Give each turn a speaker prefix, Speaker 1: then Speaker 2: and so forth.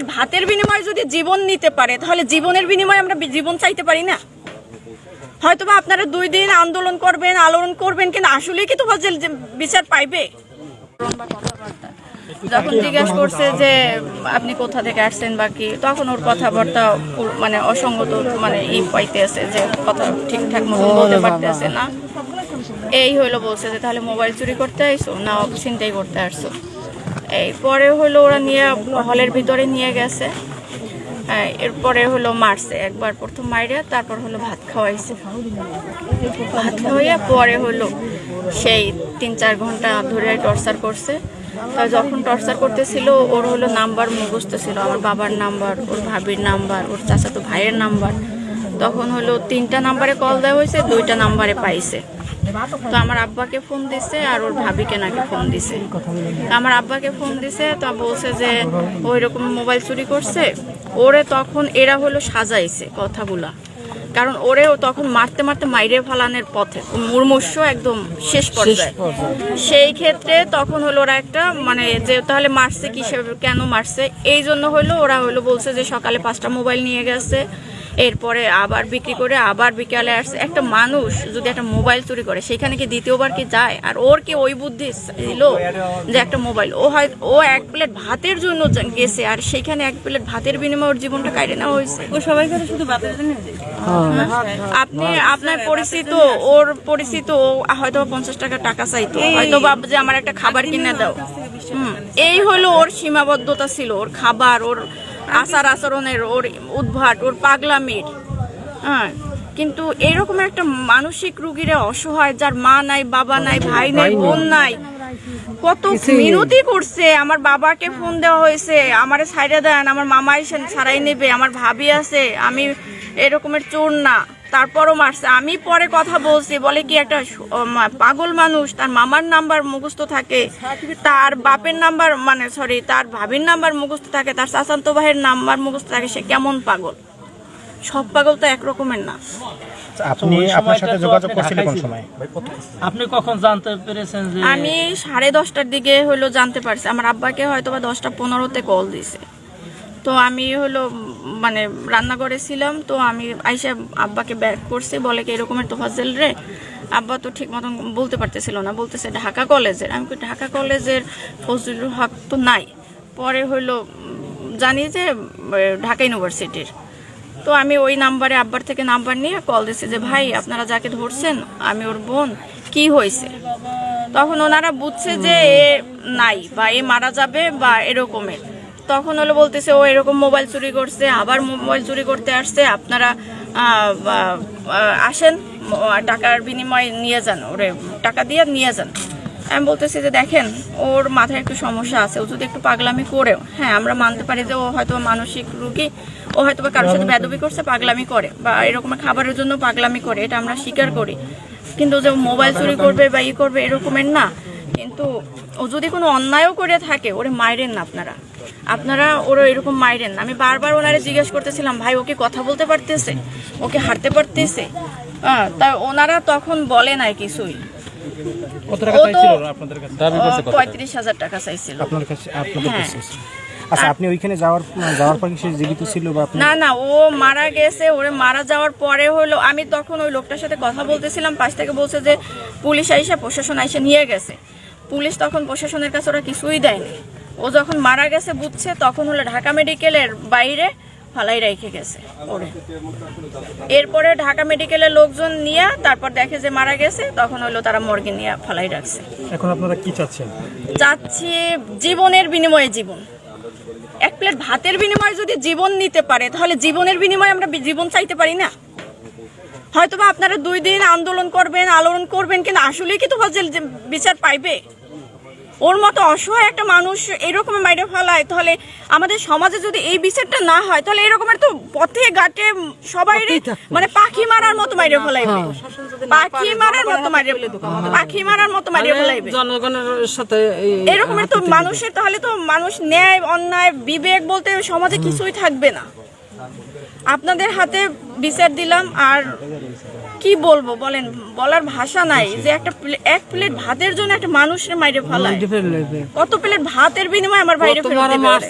Speaker 1: Plate ভাতের বিনিময়ে যদি জীবন নিতে পারে তাহলে জীবনের বিনিময়ে আমরা জীবন চাইতে পারি না? হয়তোবা আপনারা 2 দিন আন্দোলন করবেন আলোড়ন করবেন, কিন্তু আসলেই কি তোফাজ্জল বিচার পাইবে? যখন জিজ্ঞাসা করছে যে আপনি কোথা থেকে আসছেন বা কি, তখন ওর কথাবার্তা মানে অসঙ্গত, মানে পাইতে আছে যে কথা ঠিকঠাক মতো বলতে পারতেছে না। এই হইলো বলছে যে তাহলে মোবাইল চুরি করতে আইসো না ছিনতাই করতে আসছো। এই পরে হলো ওরা নিয়ে হলের ভিতরে নিয়ে গেছে। এরপরে হলো মারছে একবার, প্রথম মাইরে তারপর হলো ভাত খাওয়াইছে। ভাত খাওয়াইয়া পরে হলো সেই 3-4 ঘন্টা ধরে টর্চার করছে। তা যখন টর্চার করতেছিল ওর হলো নাম্বার মুখস্থ ছিল, আমার বাবার নাম্বার, ওর ভাবির নাম্বার, ওর চাচাতো ভাইয়ের নাম্বার। তখন হলো 3টা নাম্বারে কল দেওয়া হয়েছে, 2টা নাম্বারে পাইছে। তো আমার আব্বাকে ফোন দিছে আর ওর ভাবিকে নাকি ফোন দিছে। আমার আব্বাকে ফোন দিছে, তা বলছে যে ওই রকম মোবাইল চুরি করছে। ওরে তখন এরা হলো সাজাইছে কথাগুলা, কারণ ওরেও তখন মারতে মারতে মাইরে ফালানোর পথে, মুমূর্ষু একদম শেষ পর্যায়ে। সেই ক্ষেত্রে তখন হলো ওরা একটা মানে যে তাহলে মারছে কিসেবে, কেন মারছে, এই জন্য হলো ওরা হলো বলছে যে সকালে 5টা মোবাইল নিয়ে গেছে, এরপরে আবার বিক্রি করে আবার বিকালে আসছে। একটা মানুষ যদি একটা মোবাইল চুরি করে সেখানে কি দ্বিতীয়বার কি যায়? আর ওর কি ওই বুদ্ধি ছিল যে একটা মোবাইল, ও 1 প্লেট ভাতের জন্য গেছে, আর সেখানে 1 প্লেট ভাতের বিনিময়ে ওর জীবনটা কাটে নেওয়া হয়েছে। ও সবাই করে শুধু ভাতের জন্য। আপনি আপনার পরিচিত, ওর পরিচিত, হয়তো 50 টাকা চাইতো, হয়তো বাবা যে আমার একটা খাবার কিনে দাও। এই হলো ওর সীমাবদ্ধতা ছিল, ওর খাবার, ওর আচার আচরণের, ওর উদ্ভাট, ওর পাগলামির। কিন্তু এইরকম একটা মানসিক রুগীরা অসহায়, যার মা নাই, বাবা নাই, ভাই নাই, বোন নাই, কত মিনতি করছে। আমার বাবাকে ফোন দেওয়া হয়েছে, আমারে ছাইড়ে দেন, আমার মামা এসে ছাড়াই নেবে, আমার ভাবি আছে, আমি এরকমের চোর না, তারপরও মারছে। আমি পরে কথা বলছি, বলে কি একটা পাগল মানুষ, তার মামার নাম্বার মুখস্থ থাকে, তার বাপের নাম্বার মানে সরি তার ভাবির নাম্বার মুখস্থ থাকে, তার চাচাতো ভাইয়ের নাম্বার মুখস্থ থাকে, সে কেমন পাগল? সব পাগল তো একরকমের না।
Speaker 2: আপনি আপনার সাথে যোগাযোগ করছিলেন কোন সময়?
Speaker 3: আপনি কখন জানতে পেরেছেন যে?
Speaker 1: আমি 10:30টার দিকে হলো জানতে পারছি। আমার আব্বাকে হয়তো বা 10:15-তে কল দিছে। তো আমি হলো মানে রান্নাঘরে ছিলাম, তো আমি আইসা আব্বাকে ব্যাক করছি, বলে কি এরকমের তোফাজ্জল রে। আব্বা তো ঠিক মতন বলতে পারতেছিল না, বলতেছে ঢাকা কলেজের। আমি ঢাকা কলেজের ফজলুল হক তো নাই। পরে হলো জানি যে ঢাকা ইউনিভার্সিটির। তো আমি ওই নাম্বারে আব্বার থেকে নাম্বার নিয়ে কল দিছি যে ভাই আপনারা যাকে ধরছেন আমি ওর বোন, কি হয়েছে? তখন ওনারা বুঝছে যে এ নাই বা এ মারা যাবে বা এরকমের। তখন হলো বলতেছে ও এরকম মোবাইল চুরি করছে, আবার মোবাইল চুরি করতে আসছে, আপনারা আসেন, টাকার বিনিময়ে নিয়ে যান, ওরে টাকা দিয়ে নিয়ে যান। আমি বলতেছি যে দেখেন ওর মাথায় একটু সমস্যা আছে, ও যদি একটু পাগলামি করেও, হ্যাঁ আমরা মানতে পারি যে ও হয়তো মানসিক রোগী, ও হয়তো বা কারোর সাথে বেয়াদবি করছে, পাগলামি করে, বা এরকম খাবারের জন্য পাগলামি করে, এটা আমরা স্বীকার করি। কিন্তু যে মোবাইল চুরি করবে বা ই করবে এরকমের না। কিন্তু ও যদি কোনো অন্যায়ও করে থাকে, ওরে মাইরেন না আপনারা ওরা এরকম মাইরেন না। আমি বারবার ওনারে জিজ্ঞেস করতেছিলাম ভাই ওকে কথা বলতে পারতেছে, ওকে হাঁটতে পারতেছে? তা ওনারা তখন বলে নাই কিছুই। 35,000 টাকা চাইছিল আপনার কাছে।
Speaker 2: আচ্ছা, আপনি ওইখানে যাওয়ার পর কি সে জীবিত ছিল বা?
Speaker 1: না, ও মারা গেছে। ওরে মারা যাওয়ার পরে হলো আমি তখন ওই লোকটার সাথে কথা বলতেছিলাম, পাশ থেকে বলছে যে পুলিশ আইসা, প্রশাসন আইসা নিয়ে গেছে। পুলিশ তখন প্রশাসনের কাছে ওরা কিছুই দেয়নি। ও যখন মারা গেছে বুঝছে, তখন হলো ঢাকা মেডিকেলের বাইরে ফালাই রেখে গেছে ওরে। এরপরে ঢাকা মেডিকেলের লোকজন নিয়ে তারপর দেখে যে মারা গেছে, তখন হলো তারা মর্গে নিয়ে ফালাই রাখছে।
Speaker 2: এখন আপনারা কি চাচ্ছেন?
Speaker 1: চাচ্ছি জীবনের বিনিময়ে জীবন। 1 প্লেট ভাতের বিনিময়ে যদি জীবন নিতে পারে তাহলে জীবনের বিনিময়ে আমরা জীবন চাইতে পারি না? হয়তোবা আপনারা 2 দিন আন্দোলন করবেন আলোড়ন করবেন, কিন্তু আসলেই কি তোফাজ্জল বিচার পাইবে? ওর মতো অসহায় একটা মানুষ এরকম মাইরে ফেলায়, তাহলে আমাদের সমাজে যদি এই বিচারটা না হয় তাহলে এরকমের তো পথে ঘাটে সবাই মানে পাখি মারার মতো মাইরে ফেলাইবে, পাখি মারার মতো মাইরে ফেলাইবে
Speaker 3: জনগণের সাথে
Speaker 1: এরকমের তো মানুষের। তাহলে তো মানুষ ন্যায় অন্যায় বিবেক বলতে সমাজে কিছুই থাকবে না। আপনাদের হাতে বিচার দিলাম, আর কি বলবো বলেন, বলার ভাষা নাই যে একটা 1 প্লেট ভাতের জন্য একটা মানুষের মাইরে ফেলায়। কত প্লেট ভাতের বিনিময়ে আমার বাইরে ফেলতে পারে?